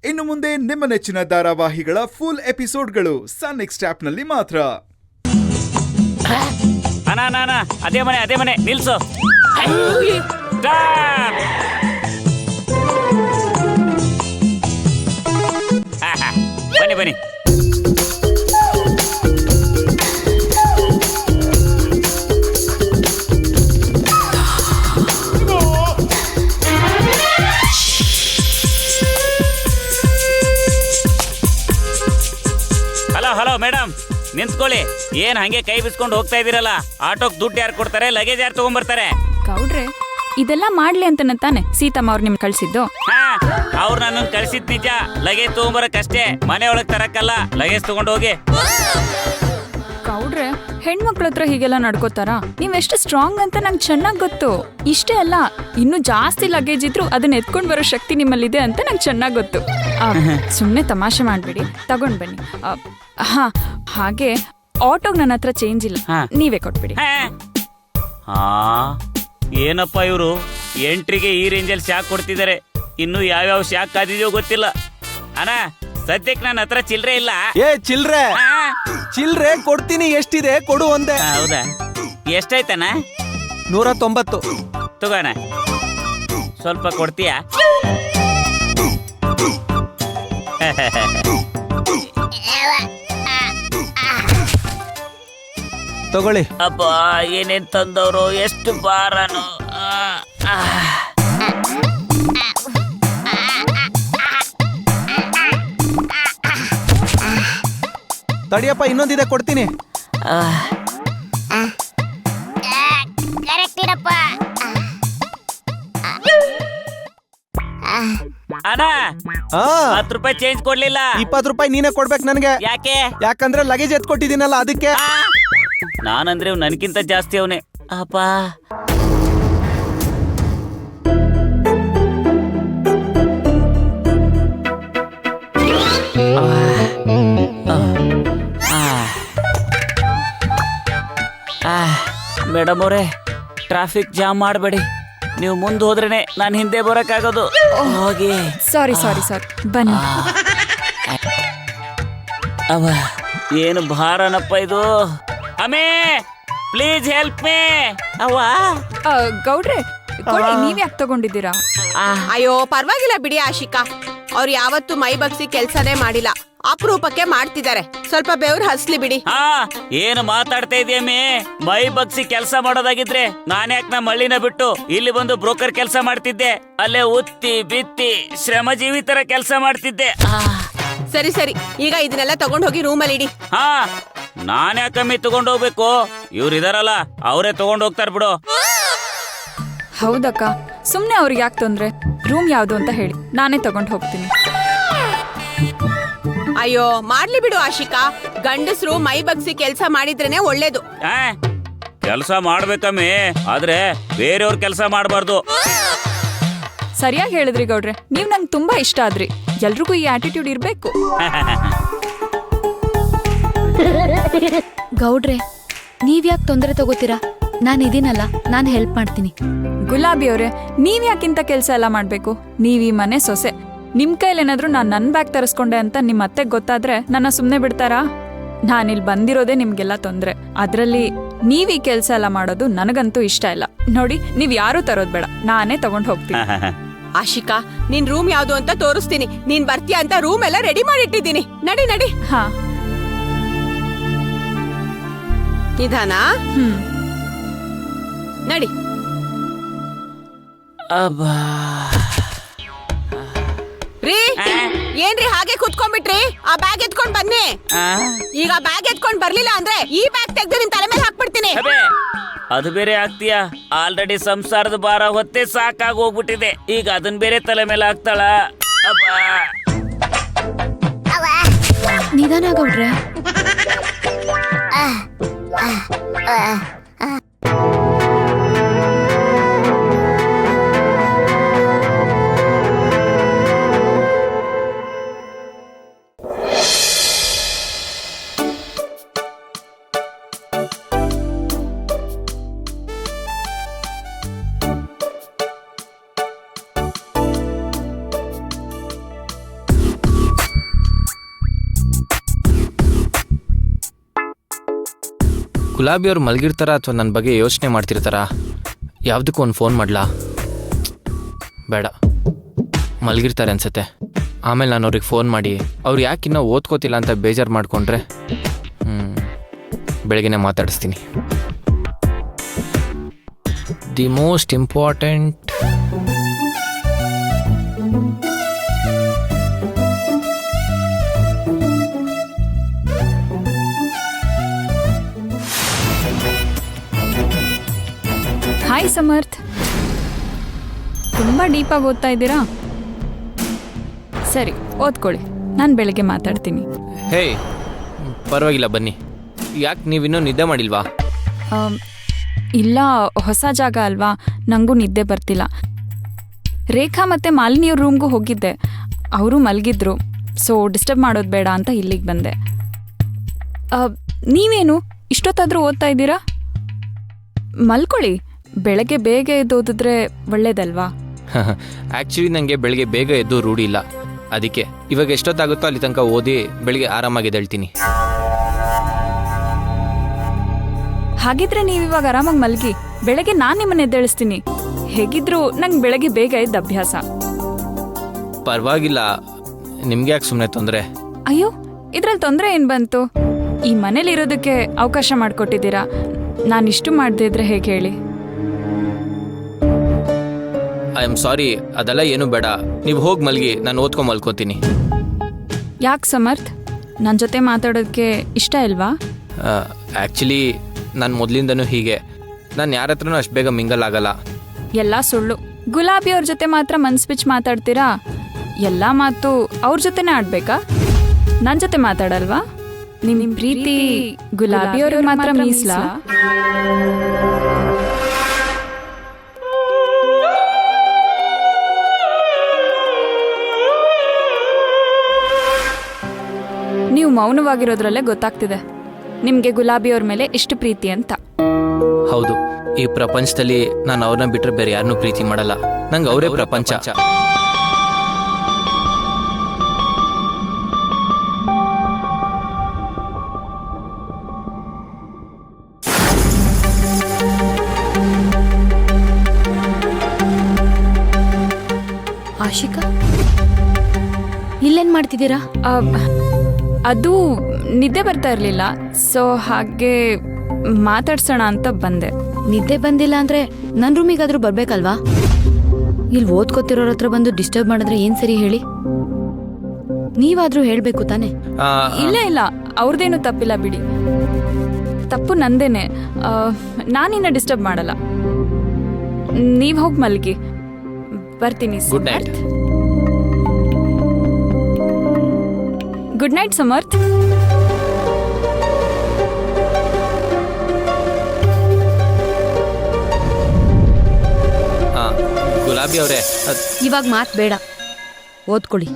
ಇನ್ನು ಮುಂದೆ ನಿಮ್ಮ ನೆಚ್ಚಿನ ಧಾರಾವಾಹಿಗಳ ಫುಲ್ ಎಪಿಸೋಡ್ಗಳು ಸನ್ ನೆಕ್ಸ್ಟ್ ಆಪ್ನಲ್ಲಿ ಮಾತ್ರ. ಅಣ್ಣ ಅದೇ ಮನೆ ನಿಲ್ಸು. ಬನ್ನಿ ಹಲೋ ಮೇಡಮ್, ನಿಂತ್ಕೊಳ್ಳಿ. ಏನ್ ಹಂಗೆ ಕೈ ಬಿಸ್ಕೊಂಡು ಹೋಗ್ತಾ ಇದೀರಲ್ಲ? ಆಟೋಕ್ ದುಡ್ಡು ಯಾರು ಕೊಡ್ತಾರೆ? ಲಗೇಜ್ ಯಾರು ತಗೊಂಡ್ಬರ್ತಾರೆ? ಗೌಡ್ರೆ, ಇದೆಲ್ಲ ಮಾಡ್ಲಿ ಅಂತ ತಾನೆ ಸೀತಮ್ಮ ಅವ್ರು ನಿಮ್ ಕಳ್ಸಿದ್ದು? ಅವ್ರು ನನ್ನ ಕಳ್ಸಿದ್ ನಿಜ. ಲಗೇಜ್ ತಗೊಂಬರಕ್ಕಷ್ಟೇ, ಮನೆ ಒಳಗ್ ತರಕ್ಕಲ್ಲ. ಲಗೇಜ್ ತಗೊಂಡು ಹೋಗಿ. ಗೌಡ್ರೆ, ಹೆಣ್ಮಕ್ಳ ಹತ್ರ ಹೀಗೆಲ್ಲ ನಡ್ಕೋತಾರ? ನೀವೆಷ್ಟು ಸ್ಟ್ರಾಂಗ್ ಅಂತ ನಂಗೆ ಚೆನ್ನಾಗ್ ಗೊತ್ತು. ಇಷ್ಟೇ ಅಲ್ಲ, ಇನ್ನು ಜಾಸ್ತಿ ಲಗೇಜ್ ಇದ್ರು ಅದನ್ನ ಎತ್ಕೊಂಡ್ ಬರೋ ಶಕ್ತಿ ನಿಮ್ಮಲ್ಲಿದೆ ಅಂತ ನಂಗೆ ಚೆನ್ನಾಗ್ ಗೊತ್ತು. ಸುಮ್ನೆ ತಮಾಷೆ ಮಾಡ್ಬಿಡಿ, ತಗೊಂಡ್ ಬನ್ನಿ. ಹಾಗೆ ಆಟೋಗ್ ನನ್ನ ಹತ್ರ ಚೇಂಜ್ ಇಲ್ಲ, ನೀವೇ ಕೊಟ್ಬಿಡಿ. ಏನಪ್ಪ ಇವರು ಎಂಟ್ರಿಗೆ ಈ ರೇಂಜಲ್ಲಿ ಶಾಕ್ ಕೊಡ್ತಿದ್ದಾರೆ. ಇನ್ನು ಯಾವ್ಯಾವ ಶಾಕ್ ಕಾದಿದೆಯೋ ಗೊತ್ತಿಲ್ಲ. ಅಣ್ಣ, ಸದ್ಯಕ್ಕೆ ನನ್ನ ಹತ್ರ ಚಿಲ್ರೆ ಇಲ್ಲ. ಚಿಲ್ರೆ ಕೊಡ್ತೀನಿ. ಎಷ್ಟಿದೆ ಕೊಡು ಒಂದೇ. ಹೌದಾ? ಎಷ್ಟಾಯ್ತಣ್ಣ? 190. ತಗೋಣ, ಸ್ವಲ್ಪ ಕೊಡ್ತೀಯಾ? ತಗೊಳ್ಳಿ. ಅಪ್ಪ, ಏನೇನ್ ತಂದವರು, ಎಷ್ಟು ಬಾರನು. ತಡಿಯಪ್ಪ, ಇನ್ನೊಂದಿದೆ ಕೊಡ್ತೀನಿ. ಅಣ್ಣ, 10 ರೂಪಾಯಿ ಚೇಂಜ್ ಕೊಡ್ಲಿಲ್ಲ. 20 ರೂಪಾಯಿ ನೀನೇ ಕೊಡ್ಬೇಕು ನನಗೆ. ಯಾಕೆ? ಯಾಕಂದ್ರೆ ಲಗೇಜ್ ಎತ್ಕೊಟ್ಟಿದ್ದೀನಲ್ಲ, ಅದಕ್ಕೆ. ನಾನಂದ್ರೆ ನನ್ಕಿಂತ ಜಾಸ್ತಿ ಅವನೇ. ಅಪ್ಪ, ಮೇಡಮ್ ಅವರೇ, ಟ್ರಾಫಿಕ್ ಜಾಮ್ ಮಾಡಬೇಡಿ. ನೀವು ಮುಂದೆ ಹೋದ್ರೇನೆ ನಾನು ಹಿಂದೆ ಬರೋಕ್ಕಾಗೋದು. ಹೋಗಿ. ಸಾರಿ, ಬನ್ನಿ. ಅವ ಏನು ಭಾರನಪ್ಪ ಇದು. ಅಮೇ, ಪ್ಲೀಸ್ ಹೆಲ್ಪ್ ಮೀ. ಗೌಡ್ರೆ, ನೀವ್ ಯಾಕೆ ತಗೊಂಡಿದ್ದೀರಾ? ಅಯ್ಯೋ, ಪರವಾಗಿಲ್ಲ ಬಿಡಿ ಆಶಿಕಾ. ಅವ್ರು ಯಾವತ್ತು ಮೈ ಬಗ್ಸಿ ಕೆಲ್ಸನೇ ಮಾಡಿಲ್ಲ, ಅಪರೂಪಕ್ಕೆ ಮಾಡ್ತಿದ್ದಾರೆ. ಸ್ವಲ್ಪ ಬೆವ್ರು ಹಸ್ಲಿ ಬಿಡಿ. ಏನು ಮಾತಾಡ್ತಾ ಇದೆಯಮ್ಮೆ? ಮೈ ಬಗ್ಸಿ ಕೆಲಸ ಮಾಡೋದಾಗಿದ್ರೆ ನಾನ್ಯಾಕ್ ನಮ್ಮ ಹಳ್ಳಿನ ಬಿಟ್ಟು ಇಲ್ಲಿ ಬಂದು ಬ್ರೋಕರ್ ಕೆಲಸ ಮಾಡ್ತಿದ್ದೆ. ಅಲ್ಲೇ ಉತ್ತಿ ಬಿತ್ತಿ ಶ್ರಮಜೀವಿ ತರ ಕೆಲಸ ಮಾಡ್ತಿದ್ದೆ. ಸರಿ, ಈಗ ಇದನ್ನೆಲ್ಲ ತಗೊಂಡ್ ಹೋಗಿ ರೂಮಲ್ಲಿ ಇಡಿ. ನಾನ್ಯಾಕಮ್ಮಿ ತಗೊಂಡ್ ಹೋಗ್ಬೇಕು? ಇವ್ರು ಇದಾರಲ್ಲ, ಅವರೇ ತಗೊಂಡ್ ಹೋಗ್ತಾರ ಬಿಡು. ಹೌದಕ್ಕ, ಸುಮ್ನೆ ಅವ್ರಿಗೆ ಯಾಕೆ ತೊಂದ್ರೆ? ರೂಮ್ ಯಾವ್ದು ಅಂತ ಹೇಳಿ, ನಾನೇ ತಗೊಂಡ್ ಹೋಗ್ತೀನಿ. ಅಯ್ಯೋ, ಮಾಡ್ಲಿ ಬಿಡು ಆಶಿಕಾ. ಗಂಡಸ್ರು ಮೈ ಬಗ್ಸಿ ಕೆಲ್ಸ ಮಾಡಿದ್ರೇನೆ ಒಳ್ಳೇದು. ಕೆಲಸ ಮಾಡ್ಬೇಕಮ್ಮಿ, ಆದ್ರೆ ಬೇರೆಯವ್ರ ಕೆಲಸ ಮಾಡಬಾರ್ದು. ಸರಿಯಾಗಿ ಹೇಳಿದ್ರಿ ಗೌಡ್ರೆ, ನೀವ್ ನಂಗೆ ತುಂಬಾ ಇಷ್ಟ ಆದ್ರಿ. ಎಲ್ರಿಗೂ ಈ ಆಟಿಟ್ಯೂಡ್ ಇರ್ಬೇಕು. ಗೌಡ್ರೆ, ನೀವ್ಯಾಕೆ ತೊಂದರೆ ತಗೋತೀರಾ? ನಾನು ಇದೀನಲ್ಲ, ನಾನು ಹೆಲ್ಪ್ ಮಾಡ್ತೀನಿ. ಗುಲಾಬಿ ಅವ್ರೆ, ನೀವ್ ಯಾಕಿಂತ ಕೆಲ್ಸ ಎಲ್ಲ ಮಾಡ್ಬೇಕು? ನೀವ್ ಈ ಮನೆ ಸೊಸೆ. ನಿಮ್ ಕೈಲೇನಾದ್ರೂ ನಾನ್ ನನ್ ಬ್ಯಾಗ್ ತರಿಸ್ಕೊಂಡೆ ಅಂತ ನಿಮ್ ಅತ್ತೆಗ್ ಗೊತ್ತಾದ್ರೆ ನನ್ನ ಸುಮ್ನೆ ಬಿಡ್ತಾರಾ? ನಾನಿಲ್ ಬಂದಿರೋದೇ ನಿಮ್ಗೆಲ್ಲ ತೊಂದ್ರೆ. ಅದ್ರಲ್ಲಿ ನೀವ್ ಈ ಕೆಲ್ಸ ಎಲ್ಲ ಮಾಡೋದು ನನಗಂತೂ ಇಷ್ಟ ಇಲ್ಲ. ನೋಡಿ, ನೀವ್ ಯಾರು ತರೋದ್ ಬೇಡ, ನಾನೇ ತಗೊಂಡ್ ಹೋಗ್ತೀನಿ. ಆಶಿಕಾ, ನಿನ್ ರೂಮ್ ಯಾವ್ದು ಅಂತ ತೋರಿಸ್ತೀನಿ. ನೀನ್ ಬರ್ತೀಯ ಅಂತ ರೂಮ್ ಎಲ್ಲ ರೆಡಿ ಮಾಡಿಟ್ಟಿದ್ದೀನಿ. ನಡಿ. ಹಾ, ನಿಧಾನ. ನಡಿ. ರೀ, ಏನ್ರಿ ಹಾಗೆ ಕುತ್ಕೊಂಡ್ಬಿಟ್ರಿ? ಆ ಬ್ಯಾಗ್ ಎತ್ಕೊಂಡ್ ಬನ್ನಿ. ಈಗ ಬ್ಯಾಗ್ ಎತ್ಕೊಂಡ್ ಬರ್ಲಿಲ್ಲ ಅಂದ್ರೆ ಈ ಬ್ಯಾಗ್ ತೆಗ್ದು ನಿನ್ ತಲೆ ಮೇಲೆ ಹಾಕ್ಬಿಡ್ತೀನಿ. ಅದು ಬೇರೆ ಆಗ್ತೀಯಾ? ಆಲ್ರೆಡಿ ಸಂಸಾರದ ಭಾರ ಹೊತ್ತೆ ಸಾಕಾಗಿ ಹೋಗ್ಬಿಟ್ಟಿದೆ. ಈಗ ಅದನ್ ಬೇರೆ ತಲೆ ಮೇಲೆ ಹಾಕ್ತಾಳ? ನಿಧಾನ ಗೌಡ್ರೆ. ಗುಲಾಬಿ ಅವ್ರು ಮಲಗಿರ್ತಾರ ಅಥವಾ ನನ್ನ ಬಗ್ಗೆ ಯೋಚನೆ ಮಾಡ್ತಿರ್ತಾರಾ? ಯಾವುದಕ್ಕೂ ಒಂದು ಫೋನ್ ಮಾಡಲಾ? ಬೇಡ, ಮಲಗಿರ್ತಾರೆ ಅನ್ಸುತ್ತೆ. ಆಮೇಲೆ ನಾನು ಅವ್ರಿಗೆ ಫೋನ್ ಮಾಡಿ ಅವ್ರು ಯಾಕೆ ಇನ್ನೂ ಓದ್ಕೋತಿಲ್ಲ ಅಂತ ಬೇಜಾರು ಮಾಡಿಕೊಂಡ್ರೆ ಬೆಳಗ್ಗೆನೇ ಮಾತಾಡಿಸ್ತೀನಿ. The most important hi Samarth, ತುಂಬ ಡೀಪಾಗಿ ಓದ್ತಾ ಇದ್ದೀರಾ? ಸರಿ, ಓದ್ಕೊಳ್ಳಿ, ನಾನು ಬೆಳಗ್ಗೆ ಮಾತಾಡ್ತೀನಿ. ಹೇ, ಪರವಾಗಿಲ್ಲ ಬನ್ನಿ. ಯಾಕೆ ನೀವಿನ್ನೂ ನಿದ್ದೆ ಮಾಡಿಲ್ವಾ? ಇಲ್ಲ, ಹೊಸ ಜಾಗ ಅಲ್ವಾ, ನನಗೂ ನಿದ್ದೆ ಬರ್ತಿಲ್ಲ. ರೇಖಾ ಮತ್ತು ಮಾಲಿನಿಯವ್ರ ರೂಮ್ಗೂ ಹೋಗಿದ್ದೆ, ಅವರು ಮಲಗಿದ್ರು. ಸೊ ಡಿಸ್ಟರ್ಬ್ ಮಾಡೋದು ಬೇಡ ಅಂತ ಇಲ್ಲಿಗೆ ಬಂದೆ. ನೀವೇನು ಇಷ್ಟೊತ್ತಾದರೂ ಓದ್ತಾ ಇದ್ದೀರಾ? ಮಲ್ಕೊಳ್ಳಿ, ಬೆಳಗ್ಗೆ ಬೇಗ ಎದ್ದು ಓದಿದ್ರೆ ಒಳ್ಳೇದಲ್ವಾ? ಆ್ಯಕ್ಚುಲಿ ನನಗೆ ಬೆಳಗ್ಗೆ ಬೇಗ ಎದ್ದು ರೂಢಿ ಇಲ್ಲ, ಅದಕ್ಕೆ ಇವಾಗ ಎಷ್ಟೊತ್ತಾಗುತ್ತೋ ಅಲ್ಲಿ ತನಕ ಓದಿ ಬೆಳಿಗ್ಗೆ ಆರಾಮಾಗಿ ಎದ್ದೇಳ್ತೀನಿ. ಹಾಗಿದ್ರೆ ನೀವು ಇವಾಗ ಆರಾಮಾಗಿ ಮಲಗಿ, ಬೆಳಗ್ಗೆ ನಾನು ನಿಮ್ಮನ್ನ ಎದ್ದೇಳಿಸ್ತೀನಿ. ಹೇಗಿದ್ರು ನಂಗೆ ಬೆಳಗ್ಗೆ ಬೇಗ ಎದ್ದ ಅಭ್ಯಾಸ. ಪರವಾಗಿಲ್ಲ, ನಿಮ್ಗೆ ಯಾಕೆ ಸುಮ್ಮನೆ ತೊಂದರೆ? ಅಯ್ಯೋ, ಇದ್ರಲ್ಲಿ ತೊಂದರೆ ಏನು ಬಂತು? ಈ ಮನೇಲಿ ಇರೋದಕ್ಕೆ ಅವಕಾಶ ಮಾಡಿಕೊಟ್ಟಿದ್ದೀರಾ. ನಾನಿಷ್ಟು ಮಾಡದೇ ಇದ್ರೆ ಹೇಗೆ ಹೇಳಿ? ಐ ಆಮ್ ಸಾರಿ, ಅದೆಲ್ಲ ಏನೂ ಬೇಡ. ನೀವು ಹೋಗಿ ಮಲಗಿ, ನಾನು ಓದ್ಕೊಂಡು ಮಲ್ಕೋತೀನಿ. ಯಾಕೆ ಸಮರ್ಥ್, ನನ್ನ ಜೊತೆ ಮಾತಾಡೋದಕ್ಕೆ ಇಷ್ಟ ಇಲ್ವಾ? ಆ್ಯಕ್ಚುಲಿ ನಾನು ಮೊದಲಿಂದನೂ ಹೀಗೆ, ನಾನು ಯಾರ ಹತ್ರನೂ ಅಷ್ಟು ಬೇಗ ಮಿಂಗಲ್ ಆಗಲ್ಲ. ಎಲ್ಲ ಸುಳ್ಳು. ಗುಲಾಬಿ ಅವ್ರ ಜೊತೆ ಮಾತ್ರ ಮನ್ಸ್ ಬಿಚ್ಚಿ ಮಾತಾಡ್ತೀರಾ? ಎಲ್ಲ ಮಾತು ಅವ್ರ ಜೊತೆನೇ ಆಡ್ಬೇಕಾ? ನನ್ನ ಜೊತೆ ಮಾತಾಡಲ್ವಾ? ನಿಮ್ಮ ಪ್ರೀತಿ ಗುಲಾಬಿ ಅವ್ರಿಗೆ ಮಾತ್ರ ಮೀಸಲಾ? ನೀವು ಮೌನವಾಗಿರೋದ್ರಲ್ಲೇ ಗೊತ್ತಾಗ್ತಿದೆ ನಿಮಗೆ ಗುಲಾಬಿ ಅವ್ರ ಮೇಲೆ ಎಷ್ಟು ಪ್ರೀತಿ ಅಂತ. ಹೌದು, ಈ ಪ್ರಪಂಚದಲ್ಲಿ ನಾನು ಅವ್ರನ್ನ ಬಿಟ್ಟರೆ ಬೇರೆ ಯಾರನ್ನೂ ಪ್ರೀತಿ ಮಾಡಲ್ಲ. ನಂಗೆ ಅವರೇ ಪ್ರಪಂಚ. ಆಶಿಕಾ, ಇಲ್ಲೇನ್ ಮಾಡ್ತಿದ್ದೀರಾ? ಅದು ನಿದ್ದೆ ಬರ್ತಾ ಇರಲಿಲ್ಲ, ಸೊ ಹಾಗೆ ಮಾತಾಡ್ಸೋಣ ಅಂತ ಬಂದೆ. ನಿದ್ದೆ ಬಂದಿಲ್ಲ ಅಂದ್ರೆ ನನ್ನ ರೂಮಿಗಾದ್ರೂ ಬರ್ಬೇಕಲ್ವಾ? ಇಲ್ಲಿ ಓದ್ಕೋತಿರೋರ ಹತ್ರ ಬಂದು ಡಿಸ್ಟರ್ಬ್ ಮಾಡಿದ್ರೆ ಏನ್ ಸರಿ ಹೇಳಿ? ನೀವಾದ್ರೂ ಹೇಳ್ಬೇಕು ತಾನೆ. ಇಲ್ಲ ಇಲ್ಲ, ಅವ್ರದ್ದೇನು ತಪ್ಪಿಲ್ಲ ಬಿಡಿ, ತಪ್ಪು ನಂದೇನೆ. ನಾನಿನ್ನ ಡಿಸ್ಟರ್ಬ್ ಮಾಡಲ್ಲ, ನೀವು ಹೋಗಿ ಮಲ್ಗಿ. ಬರ್ತೀನಿ. Good night. Good night Samarth. ಗುಲಾಬಿ ಅವರೇ, ಇವಾಗ ಮಾತು ಬೇಡ, ಓದ್ಕೊಳ್ಳಿ.